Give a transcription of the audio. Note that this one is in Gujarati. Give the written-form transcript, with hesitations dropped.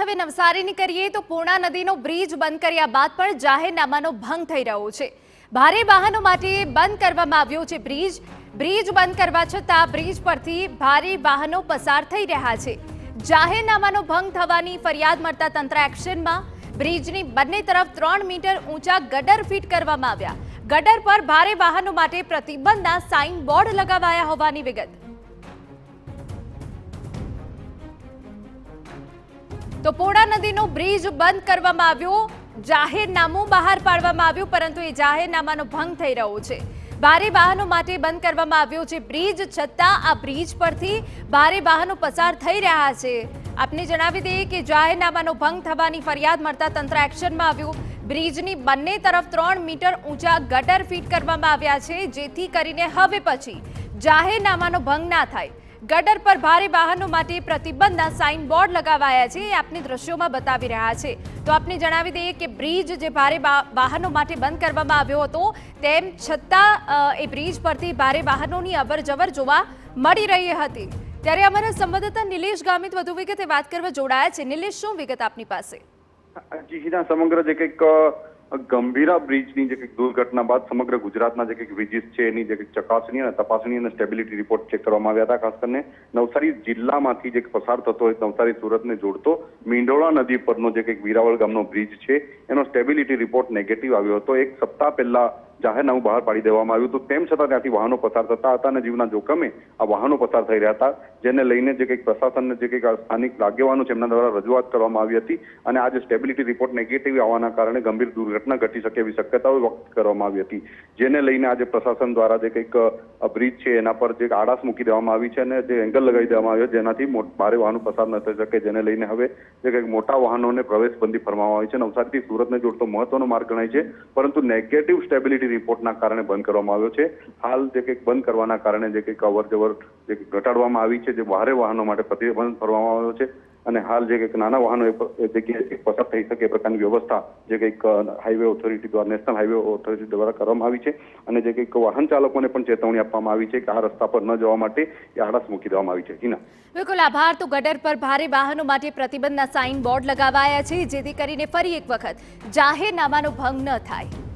હવે નવસારીની કરીએ તો પૂર્ણા નદીનો બ્રિજ બંધ કર્યા બાદ પણ જાહેરનામાનો ભંગ થઈ રહ્યો છે। ભારે વાહનો માટે બંધ કરવામાં આવ્યો છે બ્રિજ બંધ કરવા છતાં બ્રિજ પરથી ભારે વાહનો પસાર થઈ રહ્યા છે। જાહેરનામાનો ભંગ થવાની ફરિયાદ મળતા તંત્ર એક્શનમાં। બ્રિજની બંને તરફ 3 મીટર ઊંચા ગટર ફિટ કરવામાં આવ્યા। ગટર પર ભારે વાહનો માટે પ્રતિબંધના સાઇન બોર્ડ લગાવાયા હોવાની વિગત। તો પૂર્ણા નદીનો બ્રિજ બંધ કરવામાં આવ્યો, જાહેરનામું બહાર પાડવામાં આવ્યું, પરંતુ એ જાહેરનામાનો ભંગ થઈ રહ્યો છે। ભારે વાહનો માટે બંધ કરવામાં આવ્યો છે બ્રિજ, છતાં આ બ્રિજ પરથી ભારે વાહનો પસાર થઈ રહ્યા છે। આપને જણાવી દઈએ કે જાહેરનામાનો ભંગ થવાની ફરિયાદ મળતા તંત્ર એક્શનમાં આવ્યું। બ્રિજની બંને તરફ 3 મીટર ઊંચા ગટર ફિટ કરવામાં આવ્યા છે, જેથી કરીને હવે પછી જાહેરનામાનો ભંગ ના થાય। ગટર પર ભારે વાહનો માટે પ્રતિબંધના સાઇન બોર્ડ લગાવાયા છે, આપને દ્રશ્યોમાં બતાવી રહ્યા છે। તો આપને જણાવી દઈએ કે બ્રિજ જે ભારે વાહનો માટે બંધ કરવામાં આવ્યો હતો, તેમ છતાં એ બ્રિજ પરથી ભારે વાહનોની અવરજવર જોવા મળી રહી હતી। ત્યારે અમારા સંવાદદાતા નિલેશ ગામિત વધુ વિગતે વાત કરવા જોડાયા છે। નિલેશ, શું વિગત આપની પાસે? જી, સમગ્ર જે કંઈક ગંભીરા બ્રિજની જે કંઈક દુર્ઘટના બાદ સમગ્ર ગુજરાતના જે કંઈક બ્રિજીસ છે એની જે કંઈક ચકાસણી અને તપાસણી અને સ્ટેબિલિટી રિપોર્ટ ચેક કરવામાં આવ્યા હતા। ખાસ કરીને નવસારી જિલ્લામાંથી જે પસાર થતો હોય નવસારી સુરતને જોડતો મીંડોળા નદી પરનો જે કંઈક વીરાવળ ગામનો બ્રિજ છે એનો સ્ટેબિલિટી રિપોર્ટ નેગેટિવ આવ્યો હતો। એક સપ્તાહ પહેલા જાહેરનામું બહાર પાડી દેવામાં આવ્યું હતું, તેમ છતાં ત્યાંથી વાહનો પસાર થતા હતા અને જીવના જોખમે આ વાહનો પસાર થઈ રહ્યા હતા, જેને લઈને જે કંઈક પ્રશાસનને જે કંઈક સ્થાનિક આગેવાનો છે એમના દ્વારા રજૂઆત કરવામાં આવી હતી અને આ જે સ્ટેબિલિટી રિપોર્ટ નેગેટિવ આવવાના કારણે ગંભીર દુર્ઘટના ઘટી શકે એવી શક્યતાઓ વ્યક્ત કરવામાં આવી હતી, જેને લઈને આજે પ્રશાસન દ્વારા જે કંઈક બ્રિજ છે એના પર જે આડાસ મૂકી દેવામાં આવી છે અને જે એંગલ લગાવી દેવામાં આવ્યો જેનાથી ભારે વાહનો પસાર ન થઈ શકે, જેને લઈને હવે જે કંઈક મોટા વાહનોને પ્રવેશબંધી ફરમાવવામાં આવી છે। નવસારીથી સુરતને જોડતો મહત્વનો માર્ગ ગણાય છે, પરંતુ નેગેટિવ સ્ટેબિલિટી રિપોર્ટના કારણે બંધ કરવામાં આવ્યો છે। હાલ જે કંઈક બંધ કરવાના કારણે જે કંઈક અવરજવર જે ઘટાડવામાં આવી છે, જે ભારે વાહનો માટે પ્રતિબંધ ફરવામાં આવ્યો છે અને હાલ જે કંઈક નાના વાહનો એ જગ્યાએ પસાર થઈ શકે એ પ્રકારની વ્યવસ્થા જે કંઈક હાઈવે ઓથોરિટી દ્વારા નેશનલ હાઈવે ઓથોરિટી દ્વારા કરવામાં આવી છે અને જે કંઈક વાહન ચાલકોને પણ ચેતવણી આપવામાં આવી છે કે આ રસ્તા પર ન જવા માટે એ આળસ મૂકી દેવામાં આવી છે। હિના, બિલકુલ આભાર। તો ગટર પર ભારે વાહનો માટે પ્રતિબંધના સાઇન બોર્ડ લગાવાયા છે, જેથી કરીને ફરી એક વખત જાહેરનામાનો ભંગ ન થાય।